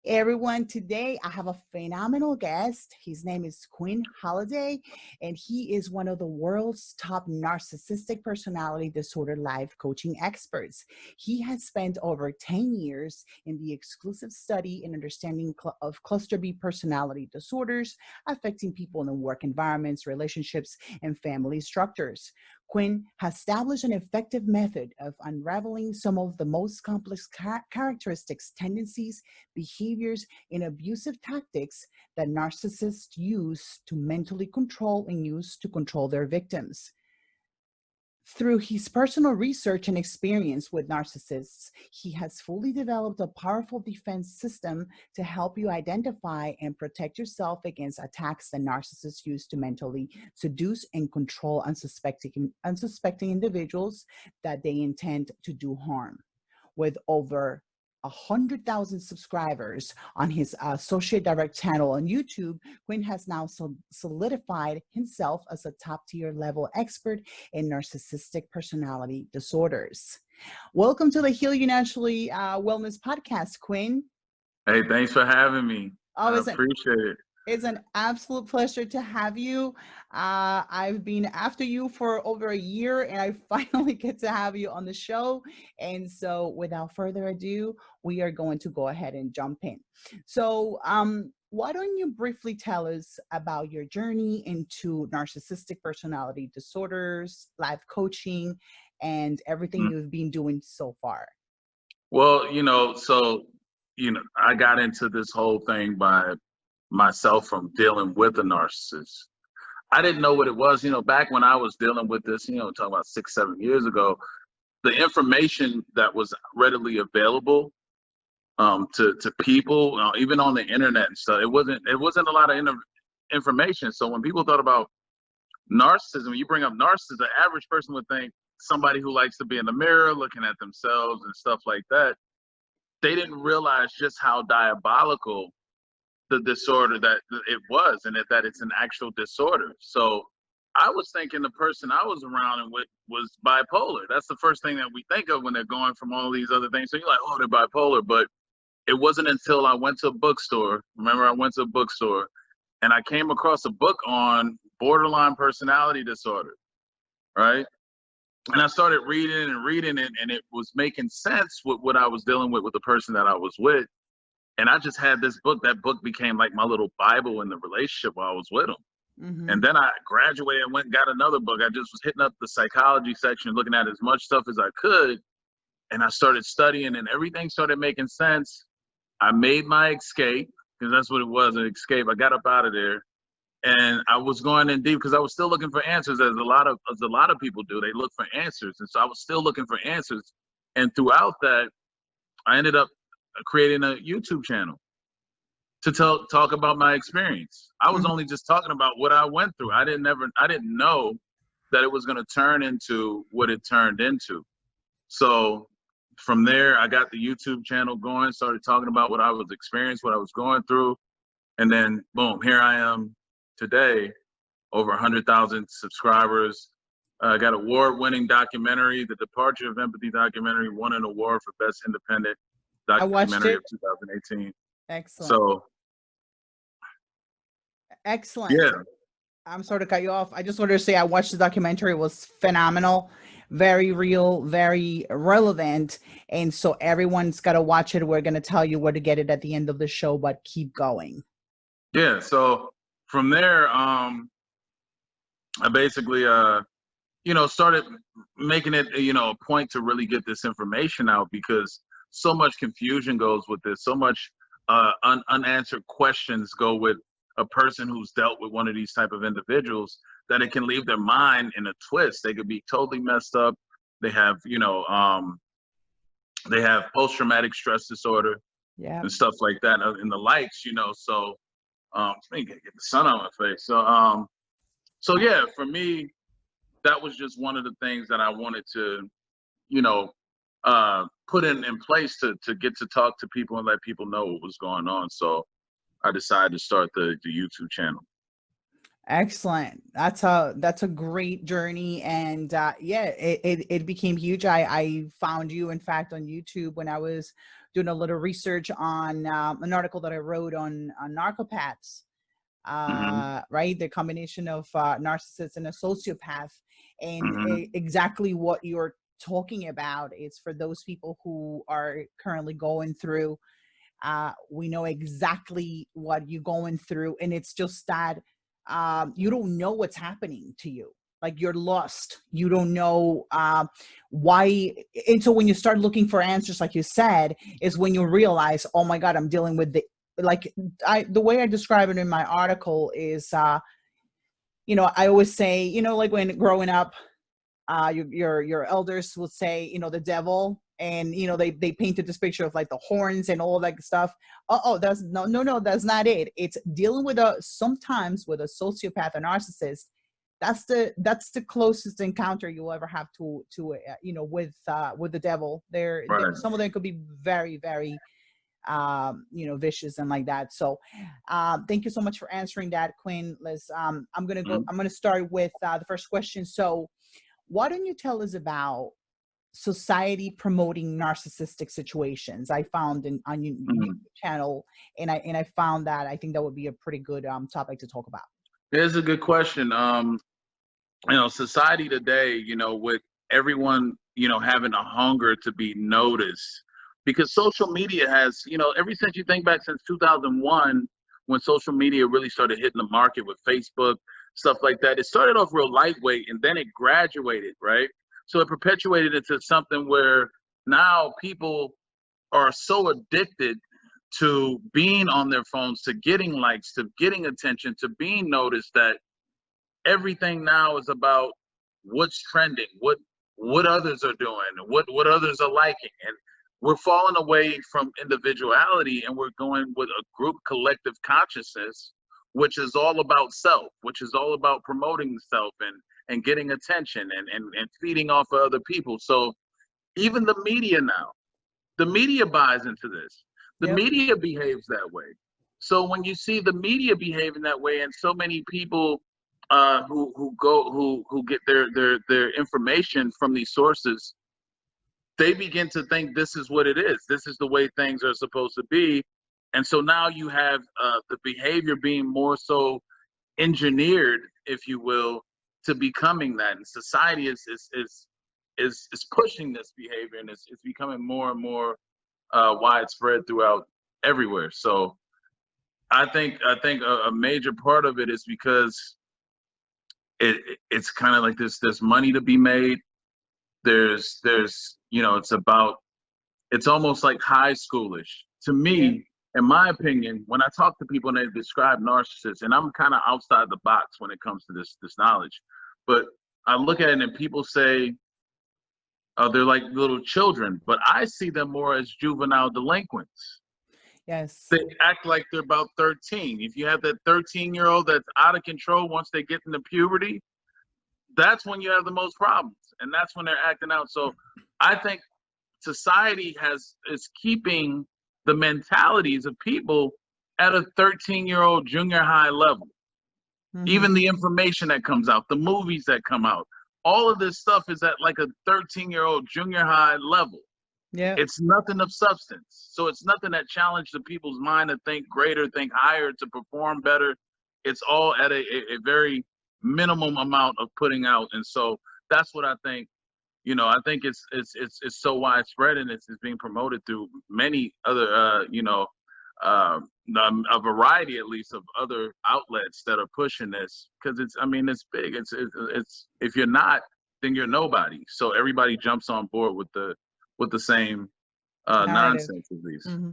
Everyone, today I have a phenomenal guest. His name is Quinn Holiday, and he is one of the world's top narcissistic personality disorder life coaching experts. He has spent over 10 years in the exclusive study and understanding of cluster B personality disorders affecting people in work environments, relationships, and family structures. Quinn has established an effective method of unraveling some of the most complex characteristics, tendencies, behaviors, and abusive tactics that narcissists use to mentally control and use to control their victims. Through his personal research and experience with narcissists, he has fully developed a powerful defense system to help you identify and protect yourself against attacks that narcissists use to mentally seduce and control unsuspecting individuals that they intend to do harm. With over 100,000 subscribers on his associate direct channel on YouTube, Quinn has now solidified himself as a top-tier level expert in narcissistic personality disorders. Welcome to the Heal You Naturally Wellness Podcast, Quinn. Hey, thanks for having me. I appreciate it. It's an absolute pleasure to have you. I've been after you for over a year, and I finally get to have you on the show. And so without further ado, we are going to go ahead and jump in. So why don't you briefly tell us about your journey into narcissistic personality disorders, life coaching, and everything you've been doing so far? Well, I got into this whole thing by myself from dealing with a narcissist. I didn't know what it was. Back when I was dealing with this, talking about 6-7 years ago, the information that was readily available to people, even on the internet and stuff, it wasn't a lot of information. So when people thought about narcissism, you bring up narcissism, the average person would think somebody who likes to be in the mirror, looking at themselves and stuff like that. They didn't realize just how diabolical the disorder that it was, and that it's an actual disorder. So I was thinking the person I was around and with was bipolar. That's the first thing that we think of when they're going from all these other things. So you're like, oh, they're bipolar. But it wasn't until I went to a bookstore. Remember, I went to a bookstore and I came across a book on borderline personality disorder, right? And I started reading it, and it was making sense with what I was dealing with the person that I was with. And I just had this book. That book became like my little Bible in the relationship while I was with him. Mm-hmm. And then I graduated and went and got another book. I just was hitting up the psychology section, looking at as much stuff as I could. And I started studying, and everything started making sense. I made my escape, because that's what it was, an escape. I got up out of there, and I was going in deep because I was still looking for answers, as a lot of people do. They look for answers. And so I was still looking for answers. And throughout that, I ended up creating a YouTube channel to talk about my experience. I was only just talking about what I went through. I didn't know that it was going to turn into what it turned into. So from there, I got the YouTube channel going, started talking about what I was experiencing, what I was going through. And then boom, here I am today, over 100,000 subscribers. I got an award-winning documentary, the Departure of Empathy documentary, won an award for Best Independent Documentary of 2018. Excellent. So excellent. Yeah. I'm sorry to cut you off. I just wanted to say I watched the documentary. It was phenomenal, very real, very relevant. And so everyone's got to watch it. We're going to tell you where to get it at the end of the show, but keep going. Yeah. So from there, I basically, started making it, a point to really get this information out, because so much confusion goes with this. So much unanswered questions go with a person who's dealt with one of these type of individuals, that it can leave their mind in a twist. They could be totally messed up. They have, they have post-traumatic stress disorder, and stuff like that, and the likes, So, I think I get the sun on my face. So yeah, for me, that was just one of the things that I wanted to, put in place to get to talk to people and let people know what was going on. So I decided to start the YouTube channel. Excellent. That's a great journey, and yeah, it became huge. I found you, in fact, on YouTube when I was doing a little research on an article that I wrote on narcopaths. Hmm. Right, the combination of narcissist and a sociopath, and Hmm. exactly what you're talking about is for those people who are currently going through. We know exactly what you're going through, and it's just that you don't know what's happening to you. Like, you're lost. You don't know why. And so when you start looking for answers, like you said, is when you realize, oh my God, I'm dealing with like, the way I describe it in my article is, I always say, like when growing up, your elders would say, the devil, and they painted this picture of like the horns and all that stuff. Oh, that's no, that's not it. It's dealing with sometimes with a sociopath or narcissist. That's the closest encounter you'll ever have with the devil. Right. Some of them could be very, very vicious and like that. So thank you so much for answering that, Quinn. I'm gonna start with the first question. So why don't you tell us about society promoting narcissistic situations? I found on your Hmm. YouTube channel, and I found that I think that would be a pretty good topic to talk about. It's a good question. Society today, with everyone, having a hunger to be noticed, because social media has, ever since you think back since 2001, when social media really started hitting the market with Facebook, stuff like that, it started off real lightweight and then it graduated, right? So it perpetuated into something where now people are so addicted to being on their phones, to getting likes, to getting attention, to being noticed, that everything now is about what's trending, what others are doing, what others are liking, and we're falling away from individuality and we're going with a group collective consciousness, which is all about self, which is all about promoting self and getting attention and feeding off of other people. So even the media buys into this. The Yep. media behaves that way. So when you see the media behaving that way, and so many people who get their information from these sources, they begin to think this is what it is. This is the way things are supposed to be, and so now you have the behavior being more so engineered, if you will, to becoming that. And society is pushing this behavior, and it's becoming more and more widespread throughout everywhere. So I think a major part of it is because it's kind of like there's money to be made. There's it's almost like high schoolish to Yeah. me, in my opinion. When I talk to people and they describe narcissists, and I'm kind of outside the box when it comes to this knowledge, but I look at it and people say, they're like little children, but I see them more as juvenile delinquents. Yes. They act like they're about 13. If you have that 13-year-old that's out of control once they get into puberty, that's when you have the most problems, and that's when they're acting out. So I think society is keeping the mentalities of people at a 13-year-old junior high level. Even Mm-hmm. the information that comes out, the movies that come out, all of this stuff is at like a 13-year-old junior high level. Yeah. It's nothing of substance. So it's nothing that challenged the people's mind to think greater, think higher, to perform better. It's all at a very minimum amount of putting out. And so that's what I think. I think it's so widespread, and it's being promoted through many other a variety, at least, of other outlets that are pushing this, because it's big. It's if you're not, then you're nobody. So everybody jumps on board with the same Narrative. nonsense of these. Hmm.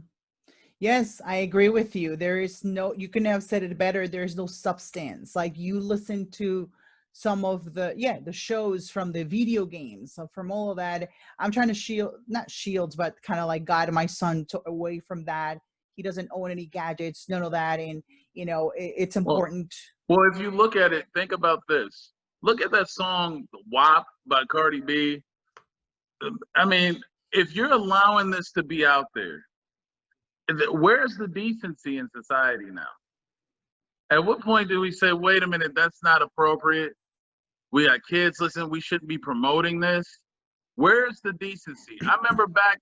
Yes, I agree with you. You couldn't have said it better. There's no substance. Like, you listen to some of the shows from the video games, so from all of that. I'm trying to not shield, but kind of like guide my son away from that. He doesn't own any gadgets, none of that. And, it's Well, important. well, if you look at it, think about this. Look at that song "WAP" by Cardi B. I mean, if you're allowing this to be out there, where's the decency in society now? At what point do we say, wait a minute, that's not appropriate? We got kids, listen, we shouldn't be promoting this. Where's the decency? I remember back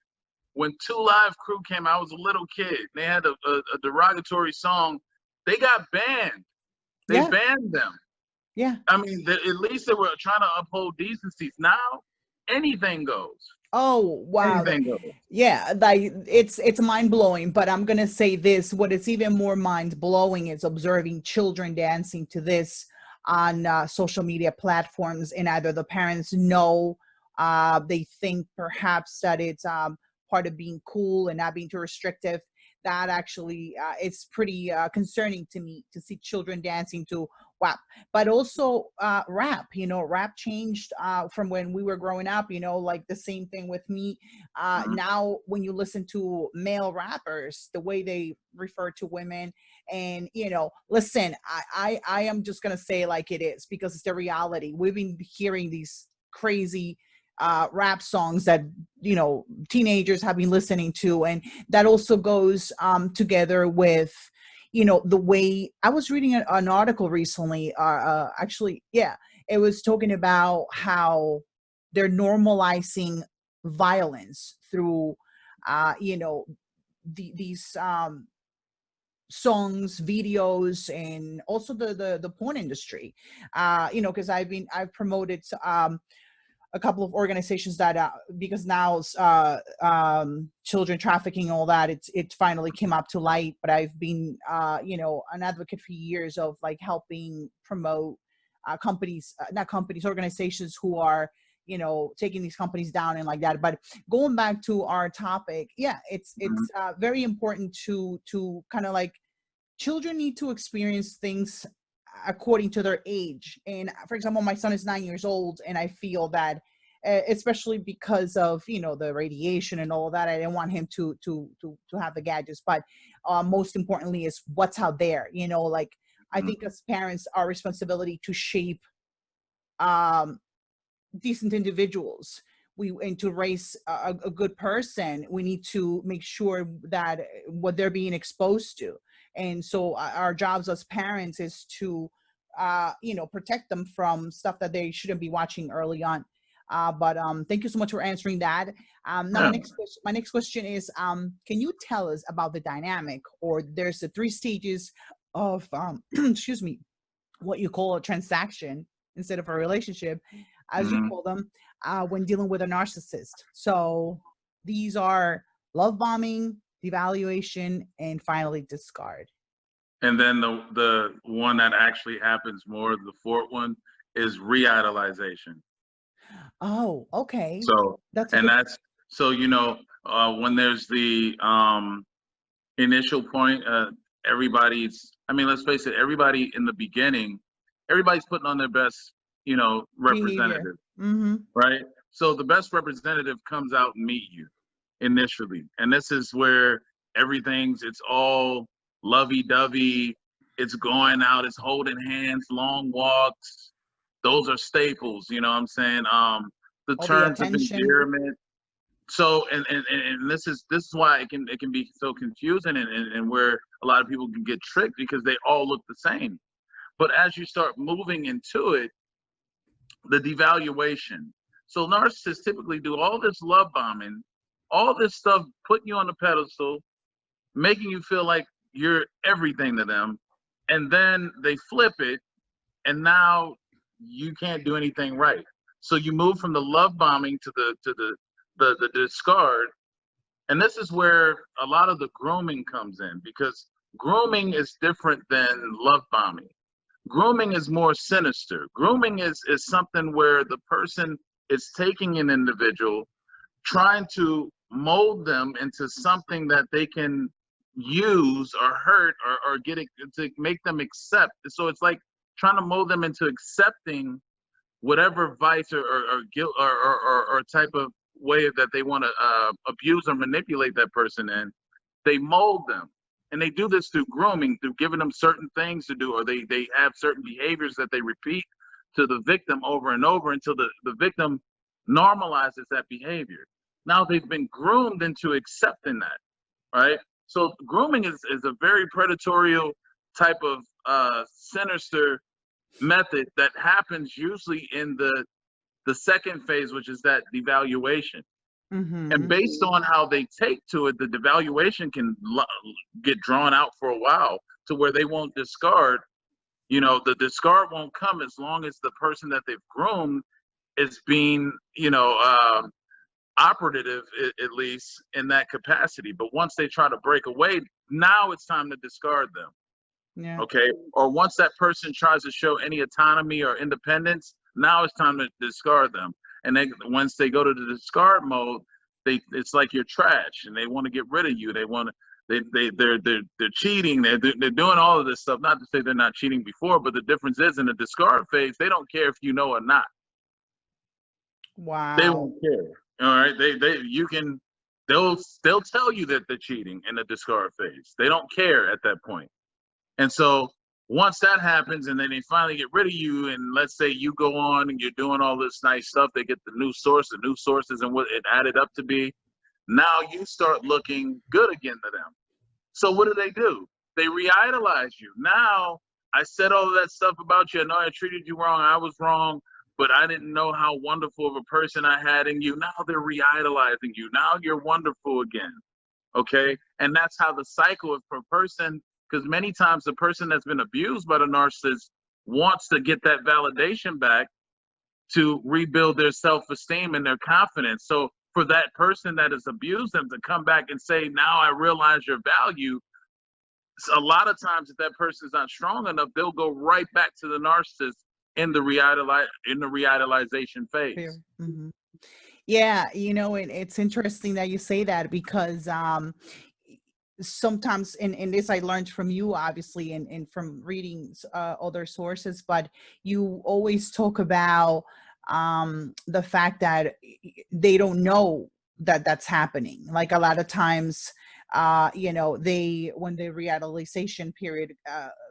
when Two Live Crew came out, I was a little kid. They had a derogatory song. They got banned. They Yeah. banned them. Yeah. I mean, at least they were trying to uphold decencies. Now, anything goes. Oh, wow. Anything goes. Yeah, like it's mind blowing, but I'm gonna say this, what is even more mind blowing is observing children dancing to this on social media platforms, and either the parents know, they think perhaps that it's part of being cool and not being too restrictive. That actually it's pretty concerning to me to see children dancing to WAP, but also rap. You know, rap changed from when we were growing up. You know, like the same thing with me. Mhm. Now, when you listen to male rappers, the way they refer to women, and you know, listen, I am just gonna say it like it is because it's the reality. We've been hearing these crazy rap songs that, you know, teenagers have been listening to, and that also goes together with, you know, the way I was reading an article recently, actually, yeah, it was talking about how they're normalizing violence through you know, these songs, videos, and also the porn industry. You know, because I've promoted a couple of organizations that because now children trafficking, all that, it finally came up to light, but I've been you know, an advocate for years of like helping promote companies, not companies, organizations who are, you know, taking these companies down and like that. But going back to our topic, yeah, it's Mhm. very important to kind of like, children need to experience things according to their age. And for example, my son is 9 years old, and I feel that especially because of, you know, the radiation and all that, I didn't want him to have the gadgets. But most importantly is what's out there, you know, like I Mhm. think as parents, our responsibility to shape um decent individuals, we, and to raise a good person, we need to make sure that what they're being exposed to. And so our jobs as parents is to you know, protect them from stuff that they shouldn't be watching early on. But thank you so much for answering that. Now Yeah. my next question is, can you tell us about the dynamic, or there's the three stages of excuse me, what you call a transaction instead of a relationship, as you Mhm. call them, when dealing with a narcissist. So these are love bombing, devaluation, and finally discard. And then the one that actually happens more, the fourth one, is re-idolization. Oh, okay. So, That's a and good. that's so, when there's the initial point, everybody's, I mean, let's face it, everybody in the beginning, everybody's putting on their best, Behavior. representative, Mm-hmm. right? So the best representative comes out and meet you initially. And this is where it's all lovey-dovey. It's going out, it's holding hands, long walks. Those are staples, you know what I'm saying? The All the terms of attention. endearment. So, and this is why it can be so confusing, and where a lot of people can get tricked because they all look the same. But as you start moving into it, the devaluation. So narcissists typically do all this love bombing, all this stuff, putting you on the pedestal, making you feel like you're everything to them, and then they flip it, and now you can't do anything right. So you move from the love bombing to the discard, and this is where a lot of the grooming comes in, because grooming is different than love bombing. Grooming is more sinister. Grooming is something where the person is taking an individual, trying to mold them into something that they can use or hurt, or get it to make them accept. So it's like trying to mold them into accepting whatever vice or guilt or type of way that they want to abuse or manipulate that person in. They mold them, and they do this through grooming, through giving them certain things to do, or they have certain behaviors that they repeat to the victim over and over until the victim normalizes that behavior. Now they've been groomed into accepting that, right? So grooming is a very predatory type of sinister method that happens usually in the second phase, which is that devaluation. And based on how they take to it, the devaluation can get drawn out for a while to where they won't discard. You know, the discard won't come as long as the person that they've groomed is being, you know, operative, at least in that capacity. But once they try to break away, now it's time to discard them. Yeah. Okay. Or once that person tries to show any autonomy or independence, now it's time to discard them. And then once they go to the discard mode, it's like you're trash and they want to get rid of you. They want to, they're cheating. They're doing all of this stuff. Not to say they're not cheating before, but the difference is in the discard phase, they don't care if you know or not. Wow. They won't care. All right. They'll tell you that they're cheating in the discard phase. They don't care at that point. And so once that happens and then they finally get rid of you, and let's say you go on and you're doing all this nice stuff, they get the new sources and what it added up to be. Now you start looking good again to them. So what do? They re-idolize you. Now I said all of that stuff about you. I know I treated you wrong. I was wrong, but I didn't know how wonderful of a person I had in you. Now they're re-idolizing you. Now you're wonderful again. Okay. And that's how the cycle of per person, because many times the person that's been abused by the narcissist wants to get that validation back to rebuild their self-esteem and their confidence. So for that person that has abused them to come back and say, now I realize your value, a lot of times if that person is not strong enough, they'll go right back to the narcissist in the re-idolization phase. Mm-hmm. Yeah, you know, and it's interesting that you say that because sometimes in this I learned from you, obviously, and from reading other sources, but you always talk about the fact that they don't know that that's happening. Like a lot of times, you know, when the re-idolization period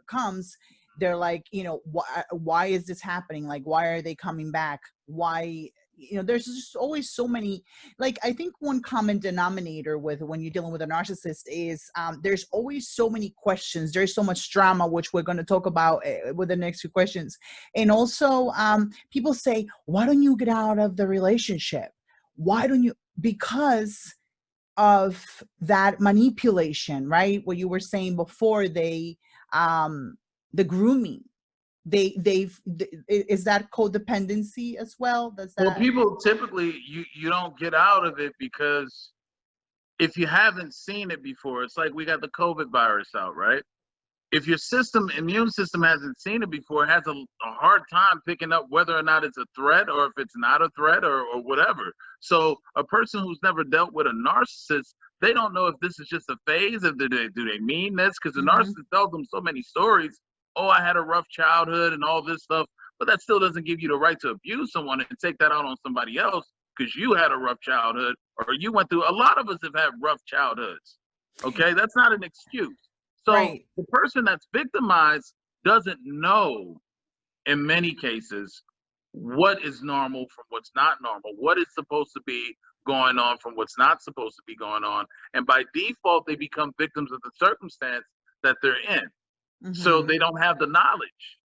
comes, they're like, you know, why is this happening? Like, why are they coming back? Why? You know, there's just always so many, like, I think one common denominator with when you're dealing with a narcissist is there's always so many questions. There's so much drama, which we're going to talk about with the next few questions. And also people say, why don't you get out of the relationship? Why don't you? Because of that manipulation, right? What you were saying before, the grooming. Is that codependency as well? Well, people typically, you don't get out of it because if you haven't seen it before, it's like we got the COVID virus out, right? If your immune system hasn't seen it before, it has a hard time picking up whether or not it's a threat or if it's not a threat or whatever. So a person who's never dealt with a narcissist, they don't know if this is just a phase, if do they mean this? Because the narcissist tells them so many stories. Oh, I had a rough childhood and all this stuff, but that still doesn't give you the right to abuse someone and take that out on somebody else because you had a rough childhood or you went through. A lot of us have had rough childhoods. Okay, that's not an excuse. So right. The person that's victimized doesn't know, in many cases, what is normal from what's not normal, what is supposed to be going on from what's not supposed to be going on, and by default, they become victims of the circumstance that they're in. So they don't have the knowledge.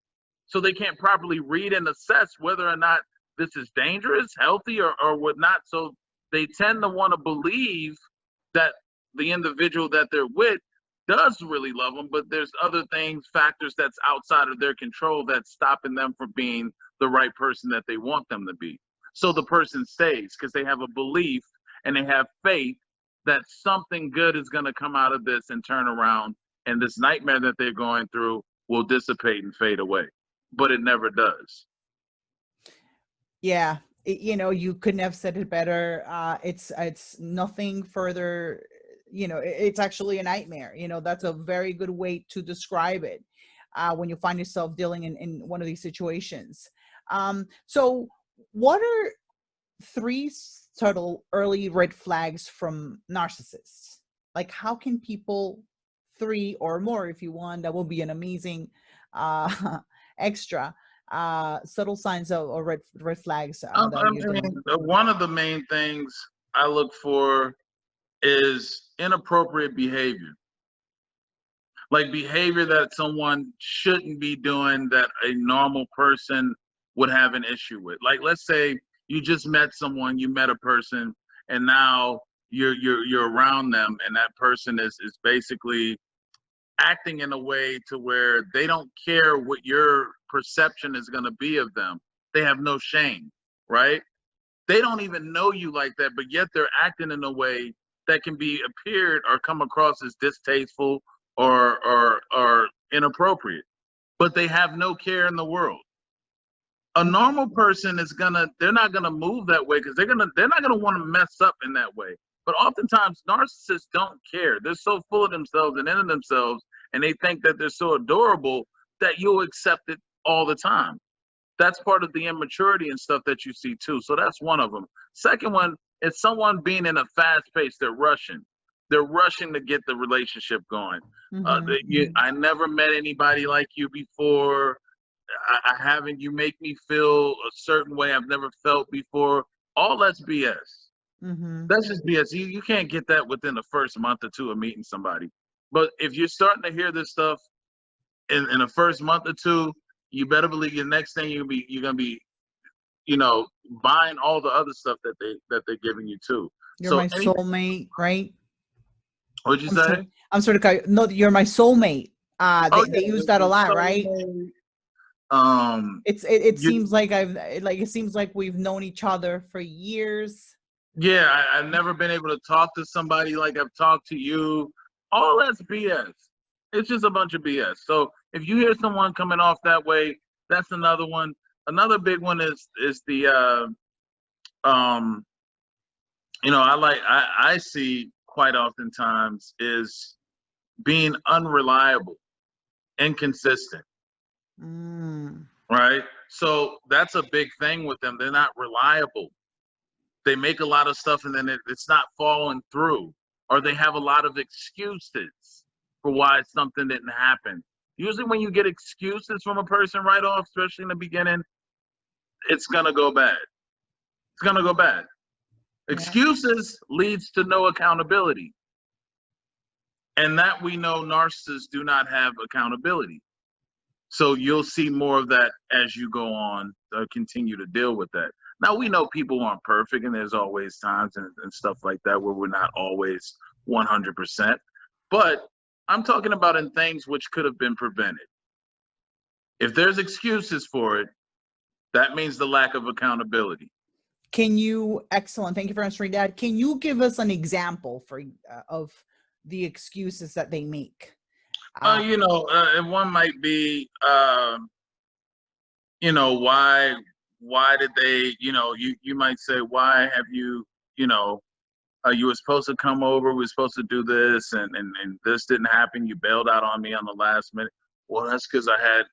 So they can't properly read and assess whether or not this is dangerous, healthy, or whatnot. So they tend to want to believe that the individual that they're with does really love them, but there's other factors that's outside of their control that's stopping them from being the right person that they want them to be. So the person stays because they have a belief and they have faith that something good is going to come out of this and turn around, and this nightmare that they're going through will dissipate and fade away, but it never does. Yeah, you know, you couldn't have said it better. It's nothing further. You know, it's actually a nightmare. You know, that's a very good way to describe it when you find yourself dealing in one of these situations. So what are 3 subtle early red flags from narcissists? Like, how can people, 3 or more if you want, that will be an amazing extra subtle signs of or red flags. One of the main things I look for is inappropriate behavior. like behavior that someone shouldn't be doing that a normal person would have an issue with. Like, let's say you just met someone, you met a person, and now you're around them, and that person is basically acting in a way to where they don't care what your perception is going to be of them. They have no shame, right? They don't even know you like that, but yet they're acting in a way that can be appeared or come across as distasteful or inappropriate. But they have no care in the world. A normal person they're not gonna move that way because they're not gonna want to mess up in that way. But oftentimes narcissists don't care. They're so full of themselves and into themselves, and they think that they're so adorable that you'll accept it all the time. That's part of the immaturity and stuff that you see too. So that's one of them. Second one is someone being in a fast pace. They're rushing. They're rushing to get the relationship going. I never met anybody like you before. I haven't. You make me feel a certain way I've never felt before. All that's BS. That's just BS. You can't get that within the first month or two of meeting somebody. But if you're starting to hear this stuff in the first month or two, you better believe the next thing you're gonna be, buying all the other stuff that they're giving you too. You're my soulmate, right? What'd you say? I'm sort of no. You're my soulmate. They use that a lot, right? It seems like it seems like we've known each other for years. Yeah, I've never been able to talk to somebody like I've talked to you. All that's BS. It's just a bunch of BS. So if you hear someone coming off that way, that's another one. Another big one is the I see quite oftentimes is being unreliable, inconsistent. Right? So that's a big thing with them. They're not reliable. They make a lot of stuff and then it's not following through, or they have a lot of excuses for why something didn't happen. Usually when you get excuses from a person right off, especially in the beginning, it's going to go bad. It's going to go bad. Yeah. Excuses leads to no accountability. And that we know narcissists do not have accountability. So you'll see more of that as you go on, continue to deal with that. Now, we know people aren't perfect, and there's always times and stuff like that where we're not always 100%. But I'm talking about in things which could have been prevented. If there's excuses for it, that means the lack of accountability. Excellent. Thank you for answering that. Can you give us an example of the excuses that they make? One might be, why did they, you might say, why have you, you were supposed to come over, we were supposed to do this, and this didn't happen. You bailed out on me on the last minute. Well, that's because I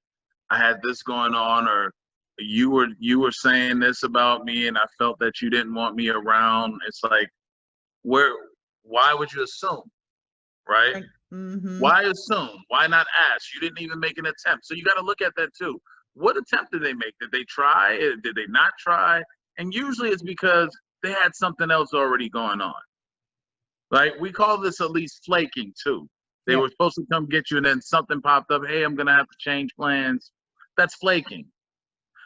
had this going on, or you were saying this about me, and I felt that you didn't want me around. It's like, why would you assume, right? Why assume? Why not ask? You didn't even make an attempt. So you got to look at that too. What attempt did they make? Did they try? Did they not try? And usually it's because they had something else already going on. Like, we call this at least flaking too. They were supposed to come get you and then something popped up. Hey, I'm going to have to change plans. That's flaking,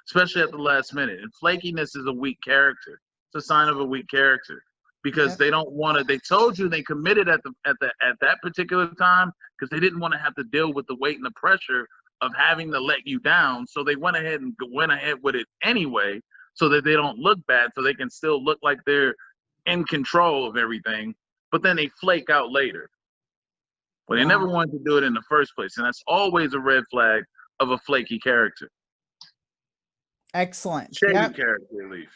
especially at the last minute. And flakiness is a weak character. It's a sign of a weak character. Because they don't want to. They told you they committed at that particular time because they didn't want to have to deal with the weight and the pressure of having to let you down. So they went ahead with it anyway, so that they don't look bad, so they can still look like they're in control of everything. But then they flake out later. But they never wanted to do it in the first place, and that's always a red flag of a flaky character. Excellent. Shady character, at least.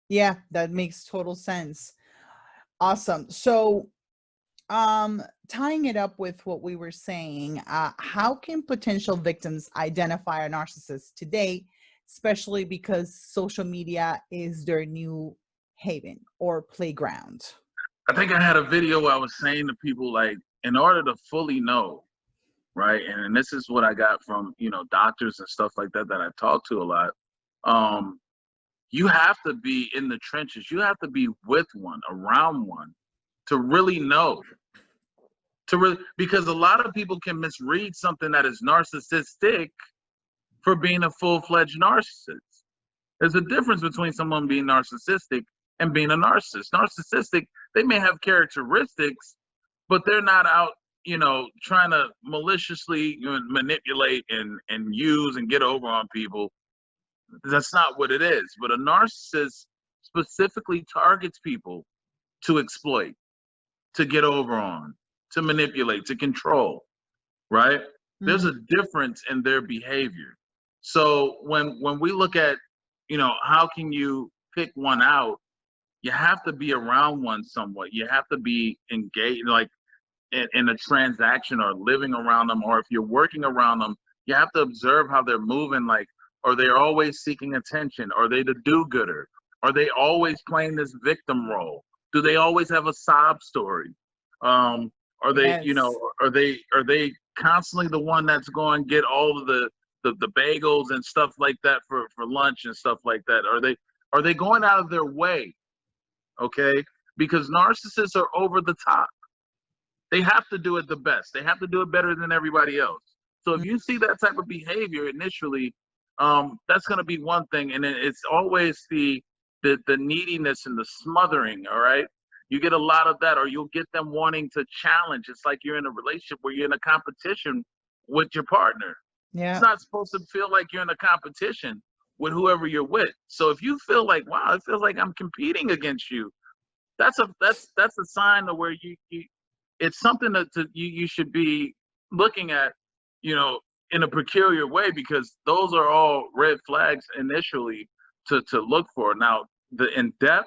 Yeah, that makes total sense. Awesome. So, tying it up with what we were saying, how can potential victims identify a narcissist today, especially because social media is their new haven or playground? I think I had a video where I was saying to people, like, in order to fully know, right, and this is what I got from, doctors and stuff like that I talk to a lot, you have to be in the trenches. You have to be with one, around one, to really know because a lot of people can misread something that is narcissistic for being a full-fledged narcissist. There's a difference between someone being narcissistic and being a narcissist. Narcissistic, they may have characteristics, but they're not out, trying to maliciously manipulate and use and get over on people. That's not what it is. But a narcissist specifically targets people to exploit, to get over on, to manipulate, to control, right? Mm-hmm. There's a difference in their behavior. So when we look at, how can you pick one out? You have to be around one somewhat. You have to be engaged, like in a transaction or living around them, or if you're working around them, you have to observe how they're moving. Like, are they always seeking attention? Are they the do-gooder? Are they always playing this victim role? Do they always have a sob story? Are they, Yes. are they constantly the one that's going to get all of the bagels and stuff like that for lunch and stuff like that? Are they going out of their way? Okay, because narcissists are over the top. They have to do it the best. They have to do it better than everybody else. So if you see that type of behavior initially, that's going to be one thing. And then it's always the neediness and the smothering. All right, you get a lot of that, or you'll get them wanting to challenge. It's like you're in a relationship where you're in a competition with your partner. Yeah. It's not supposed to feel like you're in a competition with whoever you're with. So if you feel like, wow, it feels like I'm competing against you, that's a sign of where you it's something that you should be looking at, in a peculiar way, because those are all red flags initially to look for. Now, the in depth,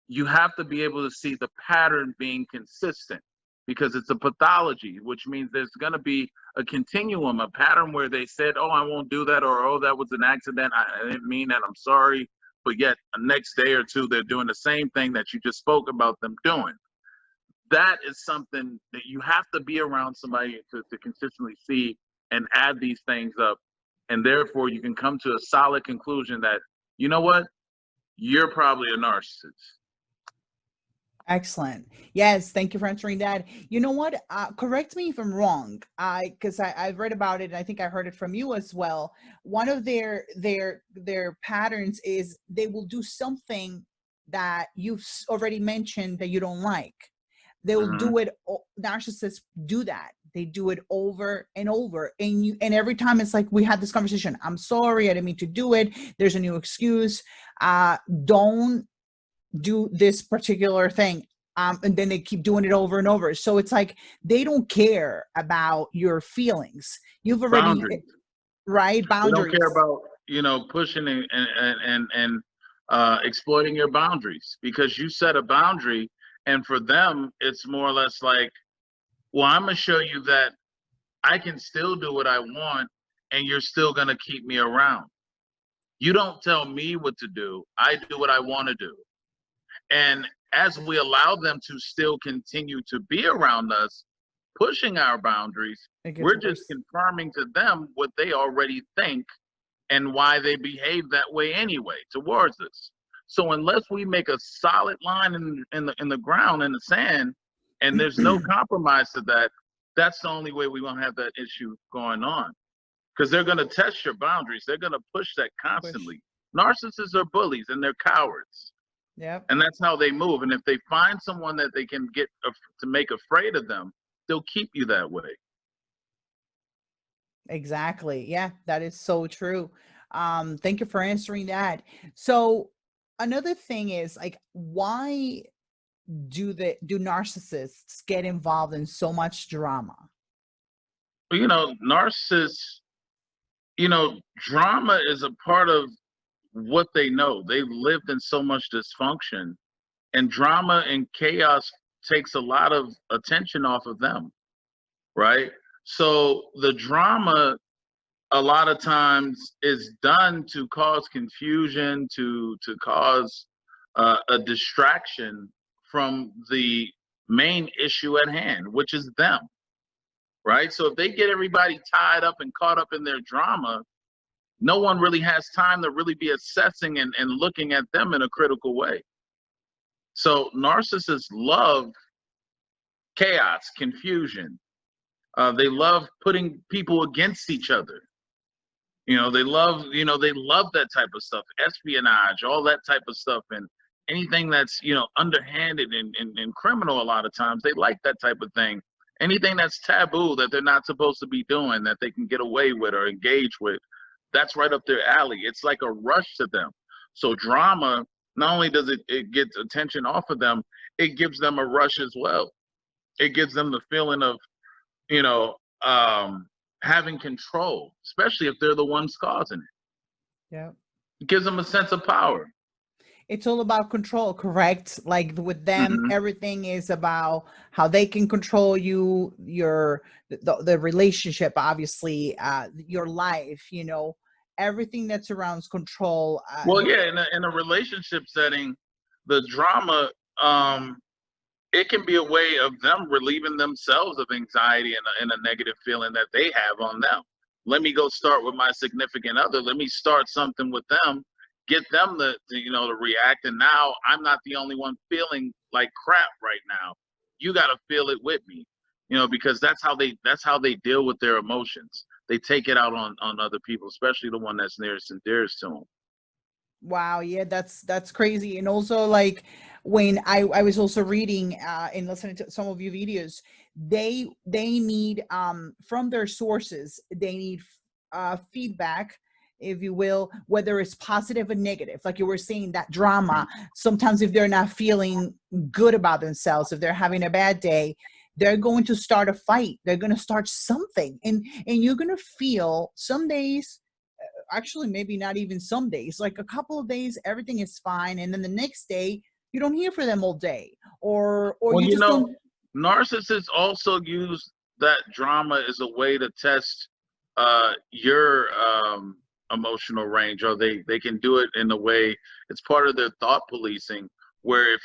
you have to be able to see the pattern being consistent, because it's a pathology, which means there's going to be a continuum, a pattern where they said, oh, I won't do that, or oh, that was an accident, I didn't mean that, I'm sorry, but yet the next day or two they're doing the same thing that you just spoke about them doing. That is something that you have to be around somebody to consistently see and add these things up, and therefore you can come to a solid conclusion that, you know what, you're probably a narcissist. Excellent. Yes, thank you for answering that. You know what? Correct me if I'm wrong. Because I've read about it, and I think I heard it from you as well. One of their patterns is they will do something that you've already mentioned that you don't like. They will do it. Narcissists do that. They do it over and over, and every time it's like, we had this conversation. I'm sorry, I didn't mean to do it. There's a new excuse. Don't do this particular thing, and then they keep doing it over and over. So it's like they don't care about your feelings. You've already boundaries. Right, boundaries. They don't care about pushing and exploiting your boundaries, because you set a boundary, and for them it's more or less like, well, I'm gonna show you that I can still do what I want, and you're still gonna keep me around. You don't tell me what to do. I do what I want to do. And as we allow them to still continue to be around us, pushing our boundaries, we're just confirming to them what they already think and why they behave that way anyway towards us. So unless we make a solid line in the ground, in the sand, and there's no compromise to that, that's the only way we won't have that issue going on. Because they're going to test your boundaries. They're going to push that constantly. Narcissists are bullies, and they're cowards. Yep. And that's how they move. And if they find someone that they can get to make afraid of them, they'll keep you that way. Exactly. Yeah, that is so true. Thank you for answering that. So another thing is, like, why do narcissists get involved in so much drama? Well, narcissists, drama is a part of what they know. They've lived in so much dysfunction, and drama and chaos takes a lot of attention off of them, right? So the drama a lot of times is done to cause confusion, to cause a distraction from the main issue at hand, which is them, right? So if they get everybody tied up and caught up in their drama, no one really has time to really be assessing and looking at them in a critical way. So narcissists love chaos, confusion. They love putting people against each other. They love that type of stuff, espionage, all that type of stuff, and anything that's, underhanded and criminal. A lot of times they like that type of thing. Anything that's taboo, that they're not supposed to be doing, that they can get away with or engage with, that's right up their alley. It's like a rush to them. So drama, not only does it get attention off of them, it gives them a rush as well. It gives them the feeling of, you know, having control, especially if they're the ones causing it. Yeah. It gives them a sense of power. It's all about control, correct? Like with them, everything is about how they can control you, the relationship, obviously, your life, everything that surrounds control. Well, yeah, in a relationship setting, the drama, it can be a way of them relieving themselves of anxiety and a negative feeling that they have on them. Let me go start with my significant other. Let me start something with them, get them to react. And now I'm not the only one feeling like crap right now. You got to feel it with me, because that's how they deal with their emotions. They take it out on other people, especially the one that's nearest and dearest to them. Wow, yeah, that's crazy. And also, like, when I was also reading and listening to some of your videos, they need from their sources, they need feedback, if you will, whether it's positive or negative. Like you were saying, that drama, sometimes if they're not feeling good about themselves, if they're having a bad day, they're going to start a fight. They're going to start something, and you're going to feel some days, actually maybe not even some days, like a couple of days, everything is fine, and then the next day you don't hear from them all day, or well, you just don't. Narcissists also use that drama as a way to test your emotional range, or they can do it in a way, it's part of their thought policing, where if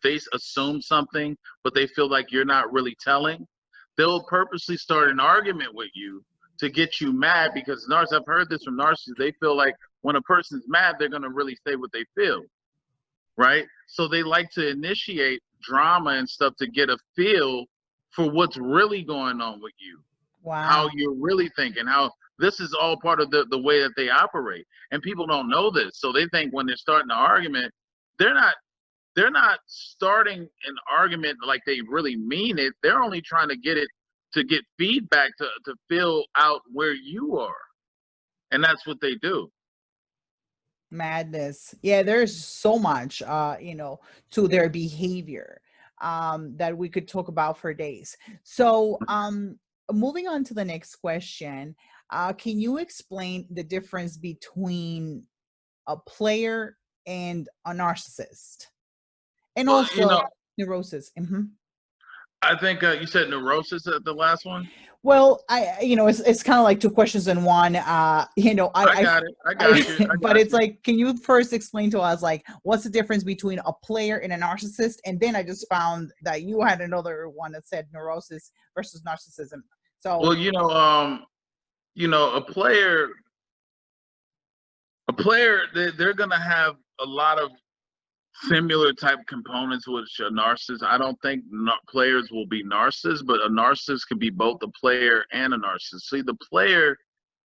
they assume something but they feel like you're not really telling, they'll purposely start an argument with you to get you mad, because I've heard this from narcissists. They feel like when a person's mad, they're going to really say what they feel, right? So they like to initiate drama and stuff to get a feel for what's really going on with you. Wow. How you're really thinking, how this is all part of the way that they operate. And people don't know this. So they think when they're starting an argument, they're not starting an argument like they really mean it. They're only trying to get feedback to fill out where you are. And that's what they do. Madness. Yeah, there's so much to their behavior that we could talk about for days. So moving on to the next question, can you explain the difference between a player and a narcissist, and also neurosis? I think you said neurosis at the last one. Well, it's kind of like two questions in one. I got you. But it's like, can you first explain to us, like, what's the difference between a player and a narcissist? And then I just found that you had another one that said neurosis versus narcissism. So, well, a player, they're gonna have a lot of similar type components with a narcissist. I don't think players will be narcissists, but a narcissist can be both a player and a narcissist. See, the player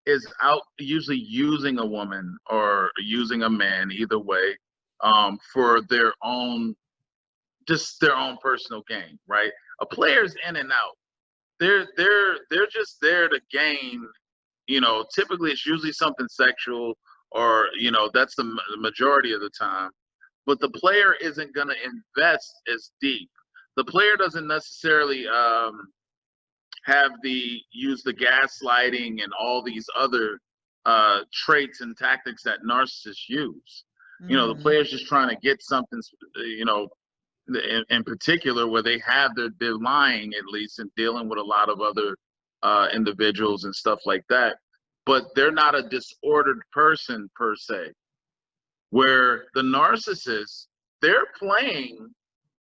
is out usually using a woman or using a man, either way, for their own personal gain, right? A player's in and out. They're just there to gain. Typically it's usually something sexual, or that's the majority of the time. But the player isn't going to invest as deep. The player doesn't necessarily use the gaslighting and all these other traits and tactics that narcissists use. The player's just trying to get something, in particular, where they have they're lying, at least, and dealing with a lot of other individuals and stuff like that. But they're not a disordered person per se. Where the narcissists, they're playing,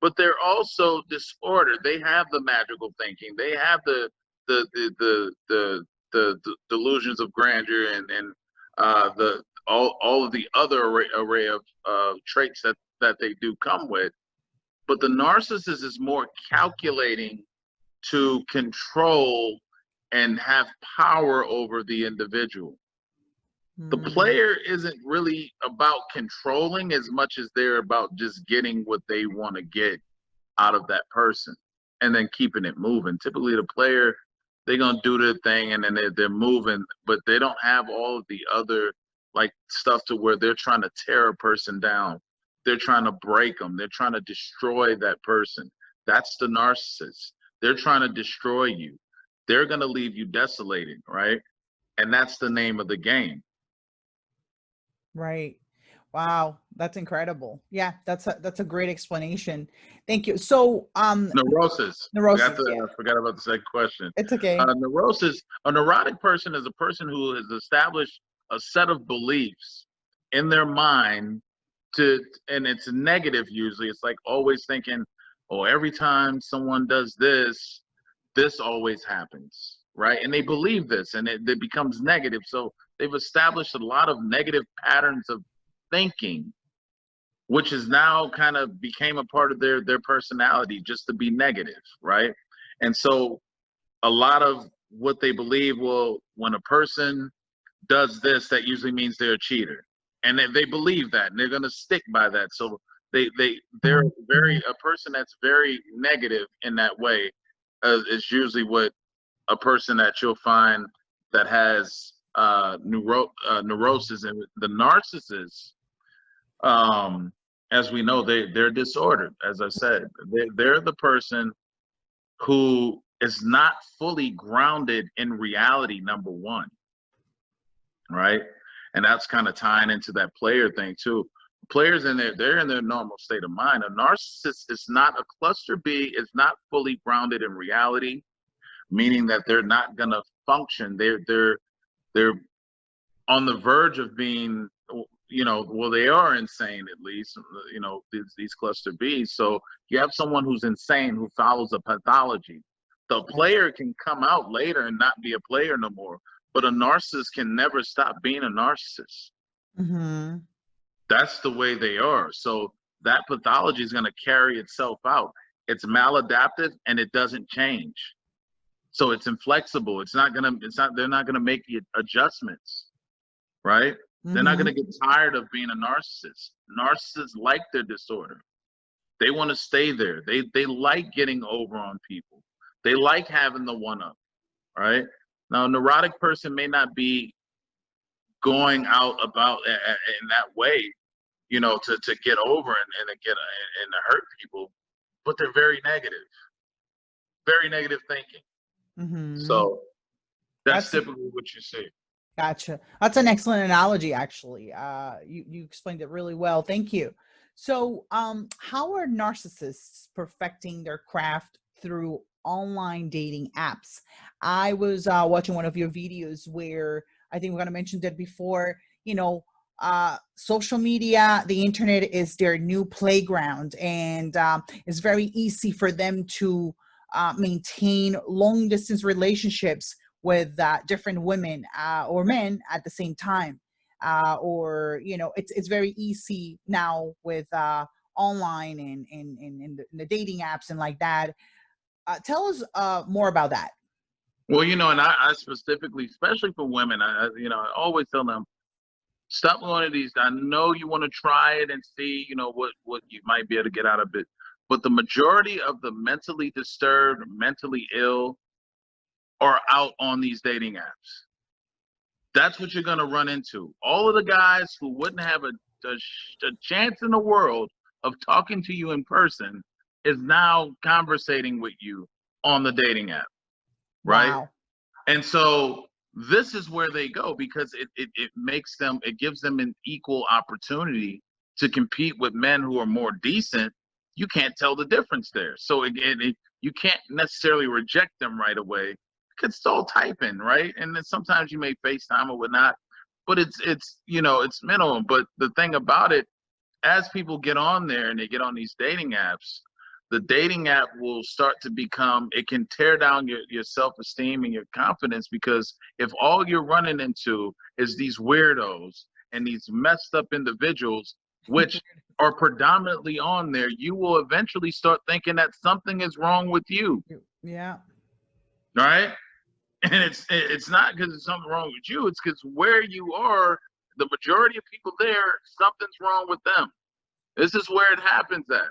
but they're also disordered. They have the magical thinking. They have the delusions of grandeur and all of the other array of traits that they do come with. But the narcissist is more calculating to control and have power over the individual. The player isn't really about controlling as much as they're about just getting what they want to get out of that person and then keeping it moving. Typically the player, they're going to do their thing and then they're moving, but they don't have all of the other like stuff to where they're trying to tear a person down. They're trying to break them. They're trying to destroy that person. That's the narcissist. They're trying to destroy you. They're going to leave you desolated, right? And that's the name of the game. Right. Wow, that's incredible. Yeah, that's a great explanation. Thank you. So, Neurosis. neurosis, yeah. I forgot about the second question. It's okay. Neurosis, a neurotic person is a person who has established a set of beliefs in their mind and it's negative usually. It's like always thinking, oh, every time someone does this, this always happens, right? And they believe this and it becomes negative. So they've established a lot of negative patterns of thinking, which is now kind of became a part of their personality, just to be negative, right? And so a lot of what they believe, well, when a person does this, that usually means they're a cheater, and they believe that and they're going to stick by that. So they're very, a person that's very negative in that way is usually what a person that you'll find that has neurosis. And the narcissist, as we know, they're disordered. As I said, they're the person who is not fully grounded in reality, number one, right? And that's kind of tying into that player thing too. Players they're in their normal state of mind. A narcissist is not a cluster B, is not fully grounded in reality, meaning that they're not gonna function. They're on the verge of being, you know, well, they are insane, at least, you know, these cluster Bs. So you have someone who's insane who follows a pathology. The player can come out later and not be a player no more, but a narcissist can never stop being a narcissist. Mm-hmm. That's the way they are. So that pathology is going to carry itself out. It's maladaptive and it doesn't change. So it's inflexible. They're not going to make the adjustments, right? They're not going to get tired of being a narcissist. Narcissists like their disorder. They want to stay there. They like getting over on people. They like having the one-up, right? Now, a neurotic person may not be going out about in that way, you know, to get over and to hurt people, but they're very negative thinking. Mm-hmm. So that's typically what you see. Gotcha. That's an excellent analogy, actually. You explained it really well. Thank you. So, how are narcissists perfecting their craft through online dating apps? I was watching one of your videos where I think we're going to mention that before, you know, social media, the internet is their new playground, and it's very easy for them to maintain long distance relationships with different women or men at the same time. Or, you know, it's very easy now with online and the dating apps and like that. Tell us more about that. Well, you know, and I specifically, especially for women, I always tell them, stop one of these. I know you want to try it and see, you know, what you might be able to get out of it. But the majority of the mentally disturbed, mentally ill are out on these dating apps. That's what you're going to run into. All of the guys who wouldn't have a chance in the world of talking to you in person is now conversating with you on the dating app, right? Wow. And so this is where they go, because it gives them an equal opportunity to compete with men who are more decent. You can't tell the difference there. So you can't necessarily reject them right away. It's all typing, right? And then sometimes you may FaceTime or whatnot, but it's minimum. But the thing about it, as people get on there and they get on these dating apps, the dating app will start to become, it can tear down your self-esteem and your confidence, because if all you're running into is these weirdos and these messed up individuals, which are predominantly on there, you will eventually start thinking that something is wrong with you. Yeah. Right? And it's not because it's something wrong with you. It's because where you are, the majority of people there, something's wrong with them. This is where it happens at.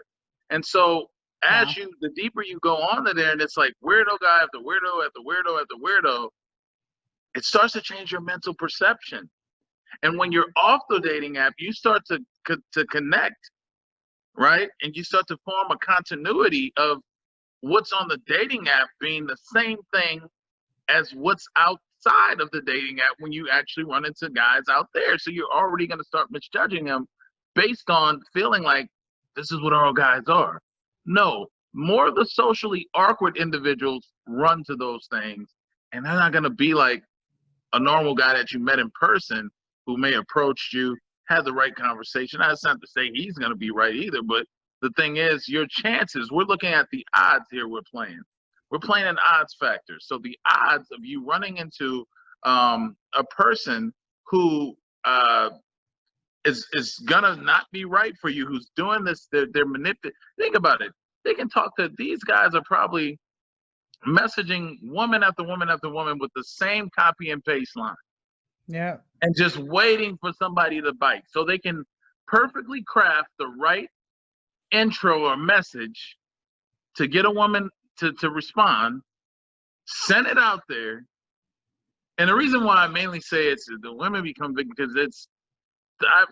And so as the deeper you go onto there, and it's like weirdo guy after weirdo after weirdo after weirdo, it starts to change your mental perception. And when you're off the dating app, you start to connect, right? And you start to form a continuity of what's on the dating app being the same thing as what's outside of the dating app when you actually run into guys out there. So you're already going to start misjudging them based on feeling like this is what all guys are. No, more of the socially awkward individuals run to those things, and they're not going to be like a normal guy that you met in person who may approach you, have the right conversation. That's not to say he's going to be right either, but the thing is, your chances, we're looking at the odds here we're playing. We're playing an odds factor. So the odds of you running into a person who is gonna not be right for you, who's doing this, they're manipulating. Think about it. They can talk to, these guys are probably messaging woman after woman after woman with the same copy and paste line. Yeah. And just waiting for somebody to bite. So they can perfectly craft the right intro or message to get a woman to respond, send it out there. And the reason why I mainly say it's the women become victims, because it's,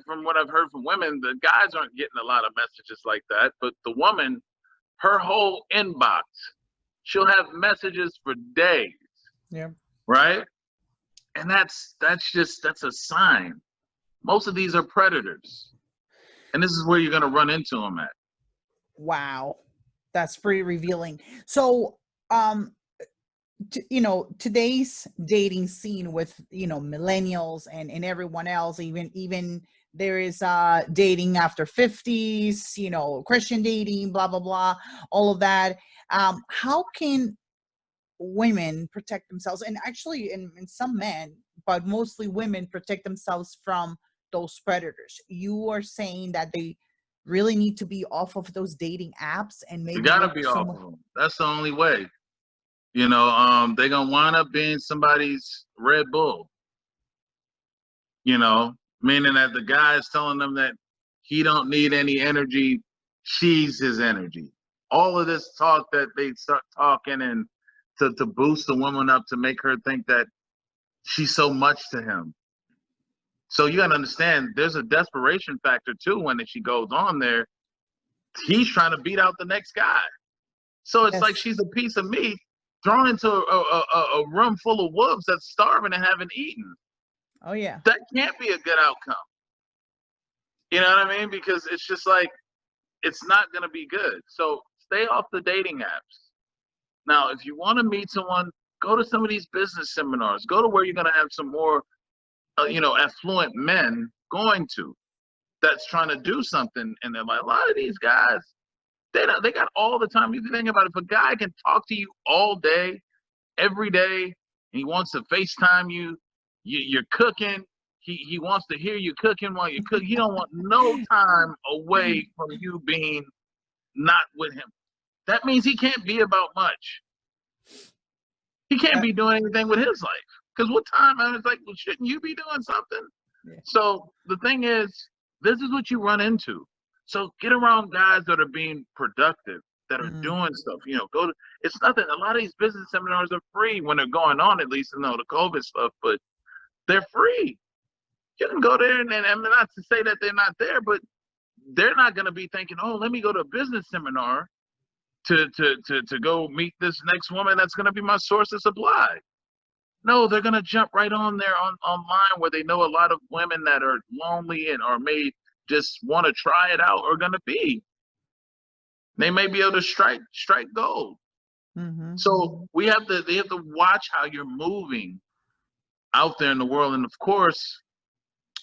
from what I've heard from women, the guys aren't getting a lot of messages like that, but the woman, her whole inbox, she'll have messages for days. Yeah. Right? And that's a sign. Most of these are predators. And this is where you're going to run into them at. Wow. That's pretty revealing. So, today's dating scene with, millennials and everyone else, even there is dating after 50s, Christian dating, blah, blah, blah, all of that. How can women protect themselves, and actually in some men, but mostly women, protect themselves from those predators? You are saying that they really need to be off of those dating apps and maybe You gotta be off of them. That's the only way. They're gonna wind up being somebody's Red Bull. Meaning that the guy is telling them that he don't need any energy, she's his energy. All of this talk that they start talking and to boost the woman up, to make her think that she's so much to him. So you gotta understand, there's a desperation factor too when she goes on there. He's trying to beat out the next guy. So it's like she's a piece of meat thrown into a room full of wolves that's starving and haven't eaten. Oh, yeah. That can't be a good outcome. You know what I mean? Because it's just like, it's not going to be good. So stay off the dating apps. Now, if you want to meet someone, go to some of these business seminars. Go to where you're going to have some more, affluent men going to, that's trying to do something. And they're like, a lot of these guys, they got all the time. If you think about it, if a guy can talk to you all day, every day, and he wants to FaceTime you, you're cooking, he wants to hear you cooking while you're cooking. He don't want no time away from you being not with him. That means he can't be about much. He can't be doing anything with his life. Because what time? I was like, well, shouldn't you be doing something? Yeah. So the thing is, this is what you run into. So get around guys that are being productive, that are doing stuff. It's nothing. A lot of these business seminars are free when they're going on, at least, the COVID stuff, but they're free. You can go there, and I'm not to say that they're not there, but they're not going to be thinking, oh, let me go to a business seminar to go meet this next woman that's going to be my source of supply. No, they're going to jump right on there online where they know a lot of women that are lonely and or may just want to try it out are going to be. They may be able to strike gold. Mm-hmm. So they have to watch how you're moving out there in the world. And of course,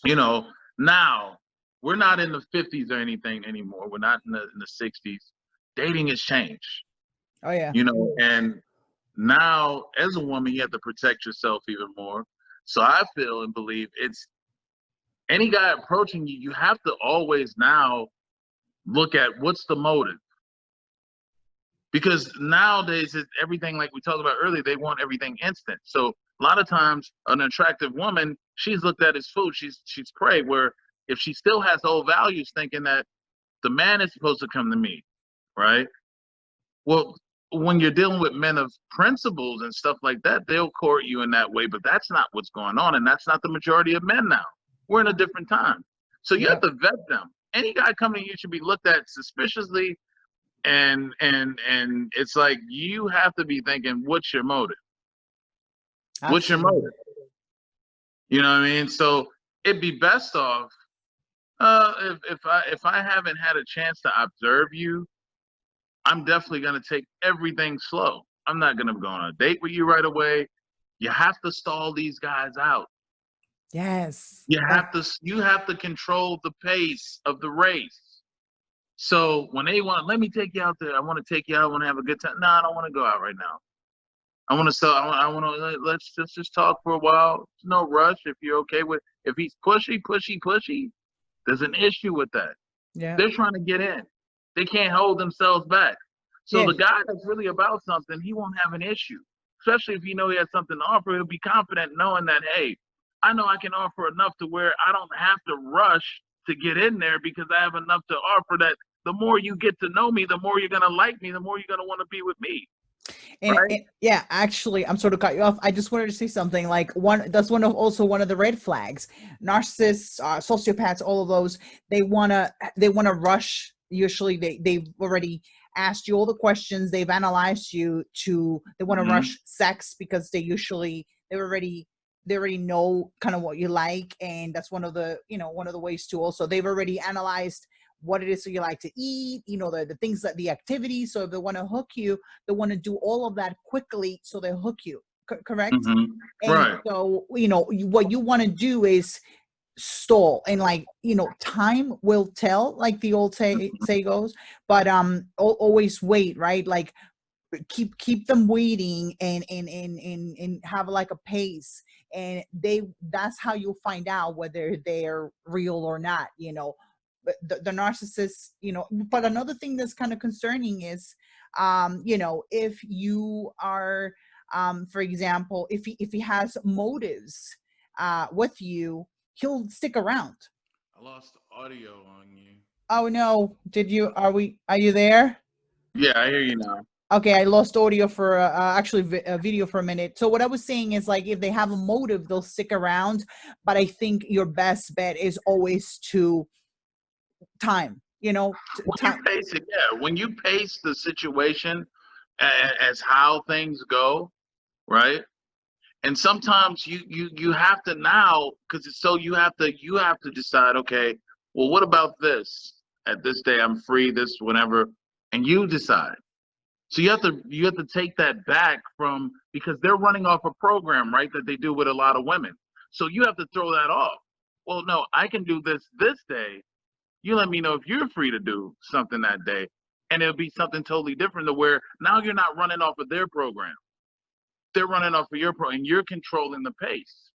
now we're not in the 50s or anything anymore. We're not in the 60s. Dating has changed. Oh, yeah. And now as a woman, you have to protect yourself even more. So I feel and believe it's any guy approaching you, you have to always now look at what's the motive. Because nowadays, it's everything, like we talked about earlier, they want everything instant. So a lot of times an attractive woman, she's looked at as food, she's prey, where if she still has old values thinking that the man is supposed to come to me, right? Well, when you're dealing with men of principles and stuff like that, they'll court you in that way, but that's not what's going on, and that's not the majority of men now. We're in a different time. So you have to vet them. Any guy coming to you should be looked at suspiciously, and it's like you have to be thinking, what's your motive? Absolutely. What's your motive? You know what I mean? So it'd be best off if I haven't had a chance to observe you, I'm definitely gonna take everything slow. I'm not gonna go on a date with you right away. You have to stall these guys out. Yes. You have to control the pace of the race. So when they want, let me take you out there. I want to take you out. I want to have a good time. No, I don't want to go out right now. I want to let's just talk for a while. No rush. If you're okay with, if he's pushy, there's an issue with that. Yeah. They're trying to get in. They can't hold themselves back. So the guy that's really about something, he won't have an issue. Especially if he know he has something to offer, he'll be confident knowing that, hey, I know I can offer enough to where I don't have to rush to get in there because I have enough to offer that the more you get to know me, the more you're going to like me, the more you're going to want to be with me. And, right? Yeah, actually, I'm sort of cut you off. I just wanted to say something like that's one of the red flags. Narcissists, sociopaths, all of those, they want to rush. Usually they've already asked you all the questions. They've analyzed you they want to rush sex because they already know kind of what you like. And that's one of the ways too. Also, they've already analyzed what it is that you like to eat, the things that the activities. So if they want to hook you, they want to do all of that quickly. So they hook you, correct? And right. So, what you want to do is stall, and time will tell, like the old say goes, but always wait, right? Like keep them waiting and have like a pace, and that's how you'll find out whether they're real or not, the narcissist, but another thing that's kind of concerning is, if you are, for example, if he has motives with you, he'll stick around. I lost audio on you. Oh no, are you there? Yeah, I hear you now. Okay, I lost audio for actually a video for a minute. So what I was saying is, like, if they have a motive, they'll stick around, but I think your best bet is always to time, time. When you pace the situation as how things go, right? And sometimes you have to now, because it's so you have to decide, okay, well, what about this? At this day I'm free, this whenever, and you decide. So you have to take that back from, because they're running off a program, right, that they do with a lot of women. So you have to throw that off. Well, no, I can do this day. You let me know if you're free to do something that day, and it'll be something totally different, to where now you're not running off of their program. They're running off of your program, and you're controlling the pace.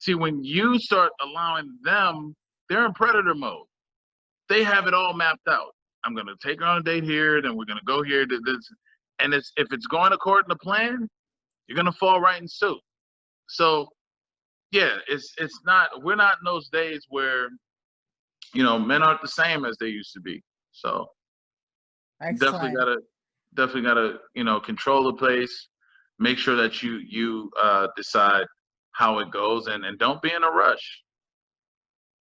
See, when you start allowing them, they're in predator mode. They have it all mapped out. I'm going to take her on a date here, then we're going to go here to this. And if it's going according to plan, you're going to fall right in suit. So, yeah, we're not in those days where, men aren't the same as they used to be. So definitely gotta, control the pace, make sure that you decide how it goes, and don't be in a rush.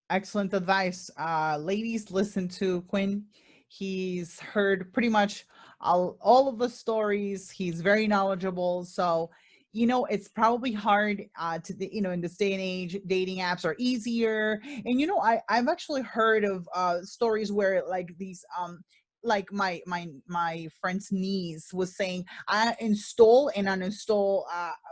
Excellent advice. Ladies, listen to Quinn. He's heard pretty much all of the stories. He's very knowledgeable. So, it's probably hard in this day and age, dating apps are easier. And, I've actually heard of stories where like these, like my friend's niece was saying, I install and uninstall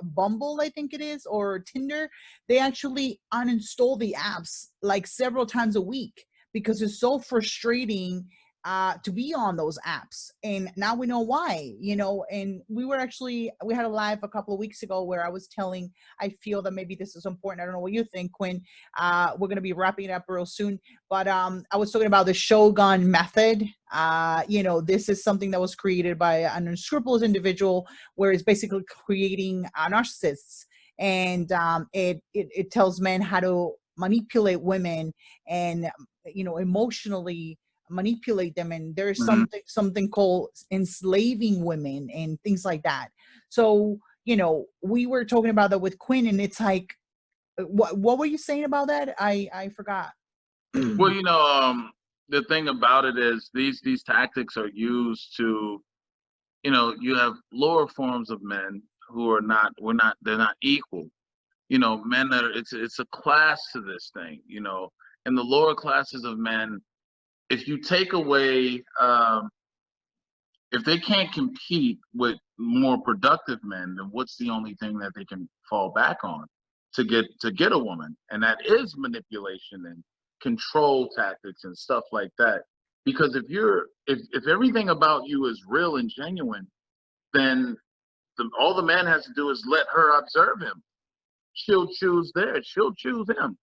Bumble, I think it is, or Tinder. They actually uninstall the apps like several times a week because it's so frustrating to be on those apps. And now we know why, you know. And we had a live a couple of weeks ago where I was telling, I feel that maybe this is important. I don't know what you think, Quinn. We're going to be wrapping it up real soon, but I was talking about the Shogun Method. You know, this is something that was created by an unscrupulous individual, where it's basically creating narcissists. And it tells men how to manipulate women and, you know, emotionally manipulate them. And there's Mhm. something called enslaving women and things like that. So, you know, we were talking about that with Quinn, and it's like, what were you saying about that? I forgot. Well, the thing about it is these tactics are used to, you have lower forms of men who are not, they're not equal. Men that are, it's a class to this thing, and the lower classes of men, if you take away, if they can't compete with more productive men, then what's the only thing that they can fall back on to get a woman? And that is manipulation and control tactics and stuff like that. Because if everything about you is real and genuine, then all the man has to do is let her observe him. She'll choose him.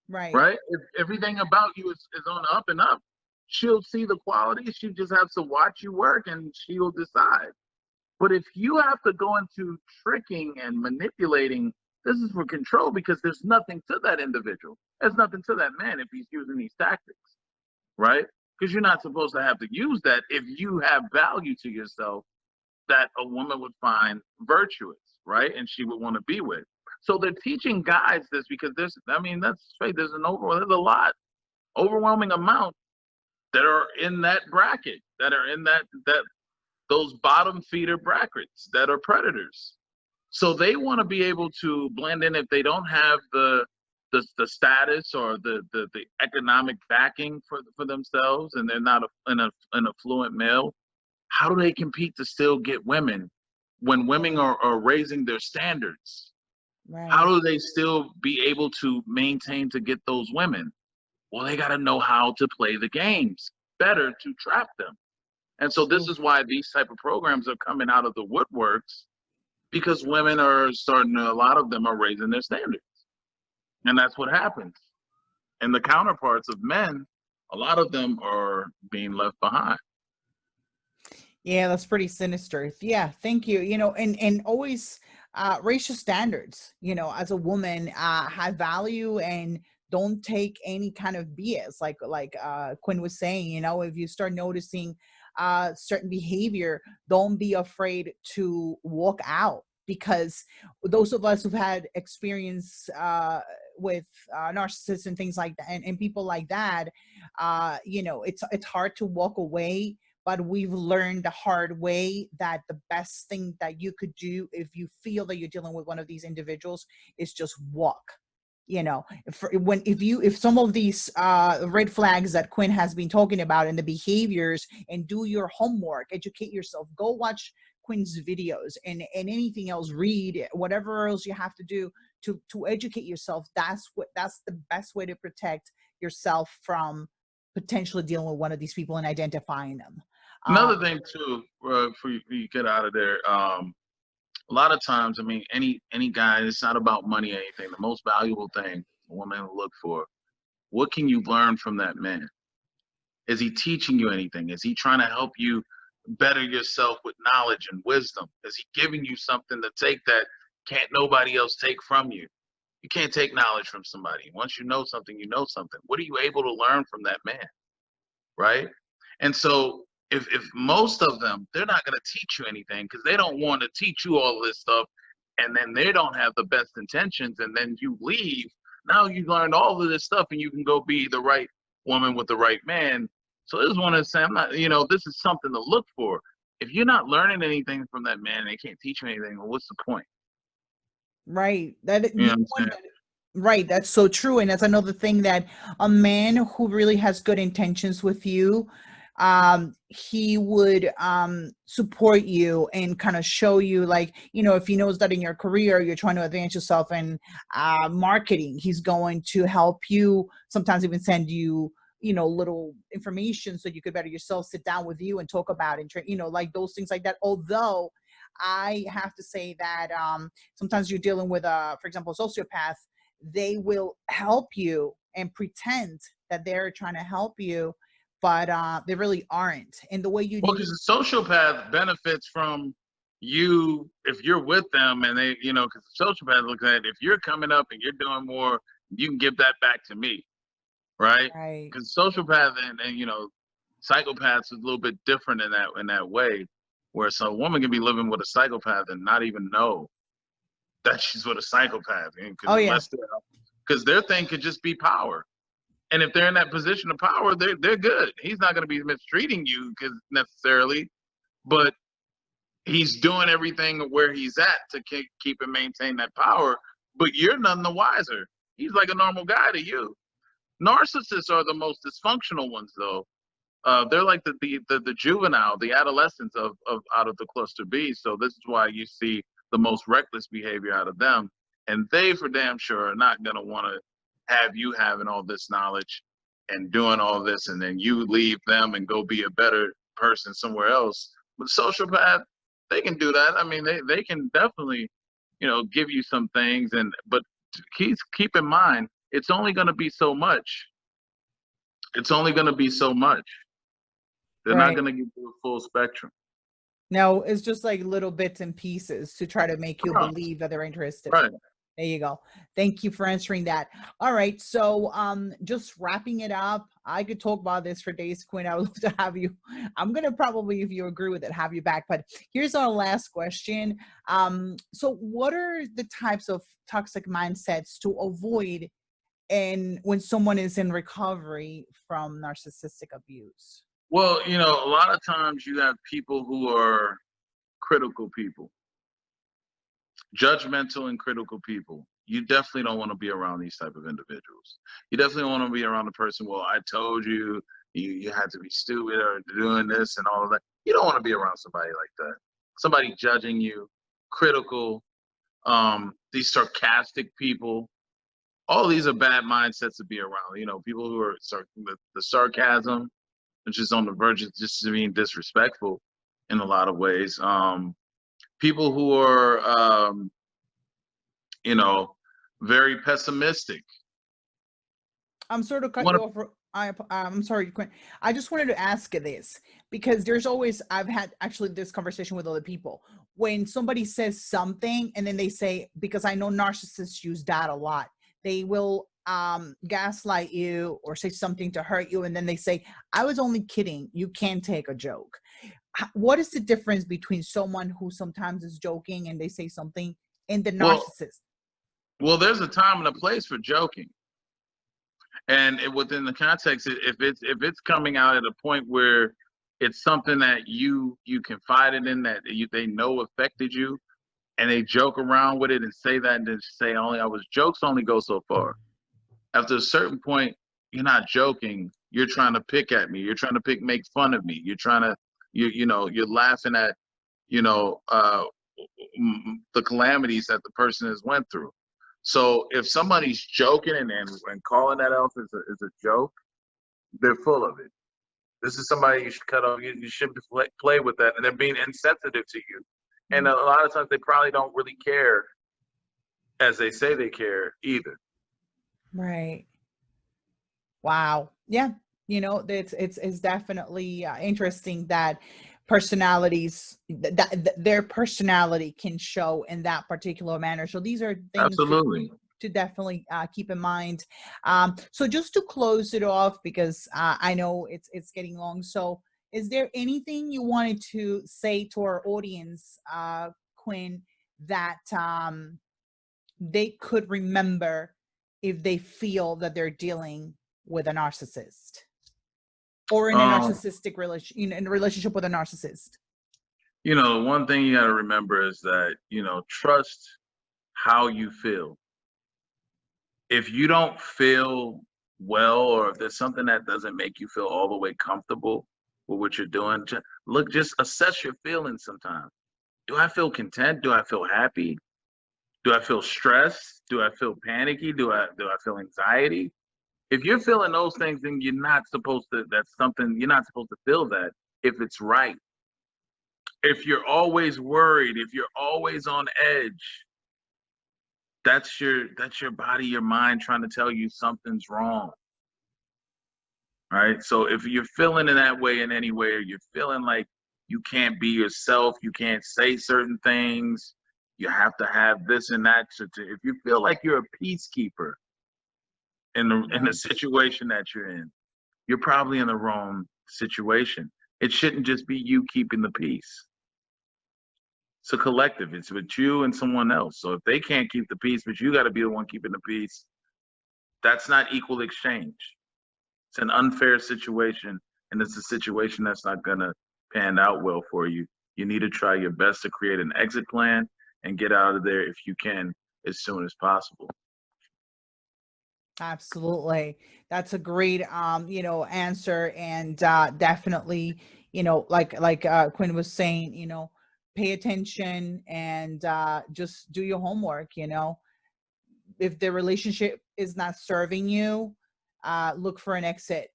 Right. Right? If everything about you is on the up and up, she'll see the quality. She just has to watch you work and she'll decide. But if you have to go into tricking and manipulating, this is for control, because there's nothing to that individual. There's nothing to that man if he's using these tactics, right? Because you're not supposed to have to use that if you have value to yourself that a woman would find virtuous, right? And she would want to be with. So they're teaching guys this because there's a lot, overwhelming amount that are in that bracket, that are in those bottom feeder brackets that are predators. So they want to be able to blend in if they don't have the status or the economic backing for themselves, and they're not an affluent male. How do they compete to still get women when women are raising their standards? How Right. do they still be able to maintain to get those women? Well, they got to know how to play the games better to trap them. And so this is why these type of programs are coming out of the woodworks, because women are a lot of them are raising their standards. And that's what happens. And the counterparts of men, a lot of them are being left behind. Yeah, that's pretty sinister. Yeah, thank you. You know, and always raise your standards. You know, as a woman, have value and don't take any kind of BS. Like Quinn was saying, you know, if you start noticing certain behavior, don't be afraid to walk out, because those of us who've had experience with narcissists and things like that, and people like that, you know, it's hard to walk away. But we've learned the hard way that the best thing that you could do if you feel that you're dealing with one of these individuals is just walk. You know, if some of these red flags that Quinn has been talking about and the behaviors, and do your homework, educate yourself, go watch Quinn's videos, and anything else, read whatever else you have to do to educate yourself. That's the best way to protect yourself from potentially dealing with one of these people and identifying them. Another thing too, for you get out of there, a lot of times, I mean, any guy, it's not about money or anything. The most valuable thing a woman will look for, what can you learn from that man? Is he teaching you anything? Is he trying to help you better yourself with knowledge and wisdom? Is he giving you something to take that can't nobody else take from you? You can't take knowledge from somebody. Once you know something, you know something. What are you able to learn from that man? Right? And so if most of them, they're not going to teach you anything because they don't want to teach you all of this stuff, and then they don't have the best intentions, and then you leave. Now you learned all of this stuff and you can go be the right woman with the right man. So this is one of the I'm not, this is something to look for. If you're not learning anything from that man and they can't teach you anything, well, what's the point? Right. You know what I'm saying? Right. That's so true. And that's another thing, that a man who really has good intentions with you, he would support you and kind of show you, like, you know, if he knows that in your career you're trying to advance yourself in marketing, he's going to help you, sometimes even send you, little information so you could better yourself, sit down with you and talk about it, like those things like that. Although I have to say that sometimes you're dealing with, for example, a sociopath, they will help you and pretend that they're trying to help you, but they really aren't. And the way you Well, because a sociopath benefits from you if you're with them, and they, because the sociopath looks at it, if you're coming up and you're doing more, you can give that back to me, right? right, Because sociopath and psychopaths is a little bit different in that way, where so a woman can be living with a psychopath and not even know that she's with a psychopath, oh yeah, because their thing could just be power. And if they're in that position of power, they're good. He's not going to be mistreating you necessarily, but he's doing everything where he's at to keep and maintain that power. But you're none the wiser. He's like a normal guy to you. Narcissists are the most dysfunctional ones, though. They're like the juvenile, the adolescents of out of the cluster B. So this is why you see the most reckless behavior out of them. And they, for damn sure, are not going to want to have you having all this knowledge and doing all this, and then you leave them and go be a better person somewhere else. But sociopath, they can do that. I mean, they can definitely, give you some things, but keep in mind, it's only going to be so much. It's only going to be so much. They're not going to give you a full spectrum. No, it's just like little bits and pieces to try to make you believe that they're interested. Right. There you go. Thank you for answering that. All right. So just wrapping it up, I could talk about this for days, Quinn. I would love to have you. I'm going to probably, if you agree with it, have you back. But here's our last question. So what are the types of toxic mindsets to avoid when someone is in recovery from narcissistic abuse? Well, a lot of times you have people who are critical people. Judgmental and critical people. You definitely don't want to be around these type of individuals. You definitely want to be around the person, well, I told you, you had to be stupid or doing this and all of that. You don't want to be around somebody like that. Somebody judging you, critical, these sarcastic people. All these are bad mindsets to be around. People who are the sarcasm, which is on the verge of just being disrespectful in a lot of ways. People who are, very pessimistic. I'm sort of cut you off. I'm sorry, Quinn. I just wanted to ask this because I've had actually this conversation with other people. When somebody says something and then they say, because I know narcissists use that a lot, they will gaslight you or say something to hurt you. And then they say, I was only kidding. You can't take a joke. What is the difference between someone who sometimes is joking and they say something and the narcissist? Well, there's a time and a place for joking. And within the context, if it's coming out at a point where it's something that you confided in, that they know affected you, and they joke around with it and say that and then say jokes only go so far. After a certain point, you're not joking. You're trying to pick at me. You're trying to make fun of me. You're trying to, you're laughing at, the calamities that the person has went through. So if somebody's joking and calling that out as a joke, they're full of it. This is somebody you should cut off. You shouldn't play with that. And they're being insensitive to you. And a lot of times they probably don't really care as they say they care either. Right. Wow. Yeah. It's definitely interesting that personalities, that their personality can show in that particular manner. So these are things absolutely to definitely keep in mind. So just to close it off, because I know it's getting long. So is there anything you wanted to say to our audience, Quinn, that they could remember if they feel that they're dealing with a narcissist or in a narcissistic in a relationship with a narcissist? One thing you got to remember is that, trust how you feel. If you don't feel well, or if there's something that doesn't make you feel all the way comfortable with what you're doing, just assess your feelings sometimes. Do I feel content? Do I feel happy? Do I feel stressed? Do I feel panicky? Do I feel anxiety? If you're feeling those things, then you're not supposed to, that's something, you're not supposed to feel that if it's right. If you're always worried, if you're always on edge, that's your body, your mind trying to tell you something's wrong. Right? So if you're feeling in that way in any way, or you're feeling like you can't be yourself, you can't say certain things, you have to have this and that. If you feel like you're a peacekeeper in the situation that you're in, you're probably in the wrong situation. It shouldn't just be you keeping the peace. It's a collective. It's with you and someone else. So if they can't keep the peace, but you got to be the one keeping the peace, that's not equal exchange. It's an unfair situation, and it's a situation that's not going to pan out well for you. You need to try your best to create an exit plan and get out of there if you can as soon as possible. Absolutely. That's a great, answer. And definitely, like Quinn was saying, pay attention and just do your homework. If the relationship is not serving you, look for an exit,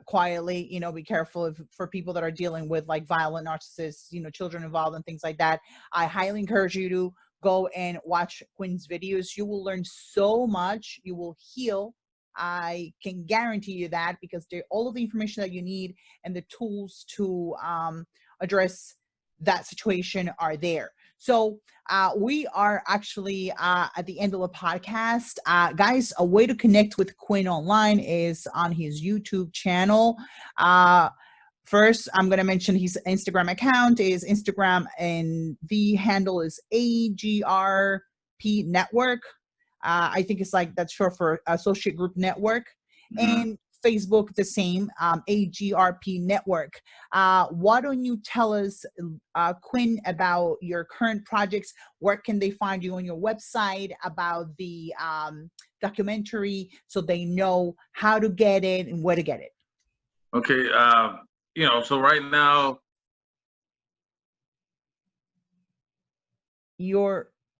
quietly, be careful for people that are dealing with like violent narcissists, children involved and things like that. I highly encourage you to go and watch Quinn's videos. You will learn so much. You will heal. I can guarantee you that, because all of the information that you need and the tools to address that situation are there. So we are actually at the end of the podcast. Guys, a way to connect with Quinn online is on his YouTube channel. First, I'm going to mention his Instagram account is Instagram, and the handle is AGRP Network. I think it's like that's short for Associate Group Network. Mm-hmm. And Facebook, the same, AGRP Network. Why don't you tell us, Quinn, about your current projects? Where can they find you on your website, about the documentary, so they know how to get it and where to get it? Okay. So right now,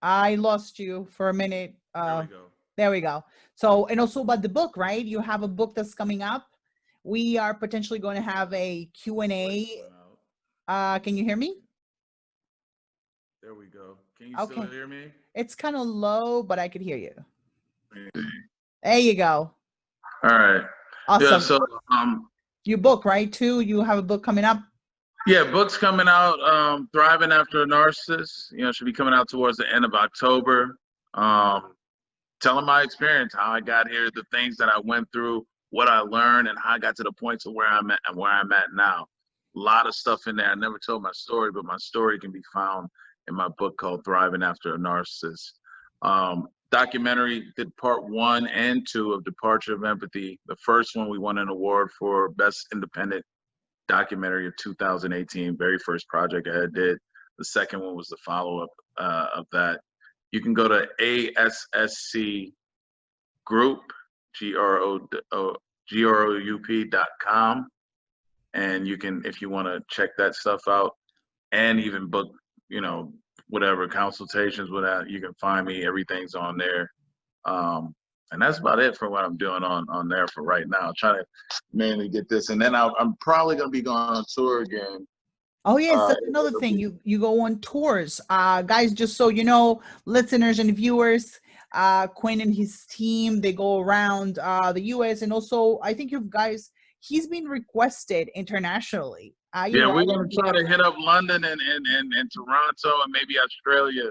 I lost you for a minute. There we go. There we go. So, and also about the book, right? You have a book that's coming up. We are potentially going to have a Q&A. Can you hear me? There we go. Can you still hear me? It's kind of low, but I could hear you. There you go. All right. Awesome. Yeah, so your book, right, too? You have a book coming up? Yeah, book's coming out. Thriving After a Narcissist. Should be coming out towards the end of October. Telling my experience, how I got here, the things that I went through, what I learned, and how I got to the point to where I'm at now. A lot of stuff in there. I never told my story, but my story can be found in my book called Thriving After a Narcissist. Documentary, did part 1 and 2 of Departure of Empathy. The first one, we won an award for Best Independent Documentary of 2018, very first project I did. The second one was the follow-up of that. You can go to ASSC Group, GROUP.com, and you can, if you want to check that stuff out, and even book, whatever consultations with that, you can find me. Everything's on there. And that's about it for what I'm doing on there for right now. I'm trying to mainly get this, and then I'm probably gonna be going on tour again. Oh yes, that's another thing. You go on tours, guys. Just so you know, listeners and viewers, Quinn and his team, they go around the U.S. and also I think he's been requested internationally. Yeah, we're gonna try to hit up London and Toronto and maybe Australia.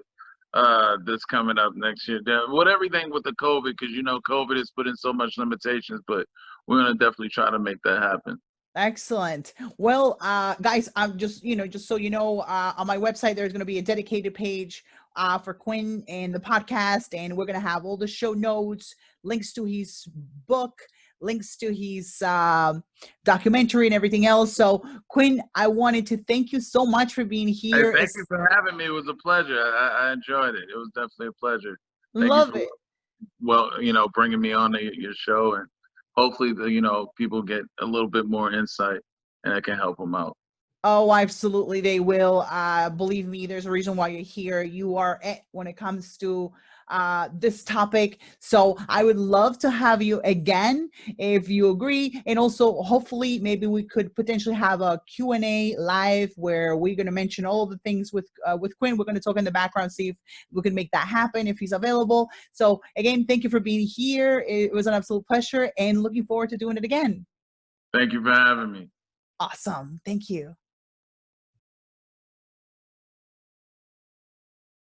This coming up next year. With everything with the COVID, because COVID has put in so much limitations, but we're gonna definitely try to make that happen. Excellent. Well, guys, I'm just so you know, on my website there's going to be a dedicated page for Quinn and the podcast, and we're going to have all the show notes, links to his book, links to his documentary and everything else. So Quinn, I wanted to thank you so much for being here. Hey, thank you for having me. It was a pleasure. I enjoyed it. It was definitely a pleasure. Love it. Well, bringing me on your show, and hopefully people get a little bit more insight and I can help them out. Oh, absolutely. They will. Believe me, there's a reason why you're here. You are when it comes to this topic. So I would love to have you again if you agree. And also, hopefully, maybe we could potentially have a Q&A live where we're going to mention all of the things with Quinn. We're going to talk in the background, see if we can make that happen if he's available. So again, thank you for being here. It was an absolute pleasure and looking forward to doing it again. Thank you for having me. Awesome. Thank you.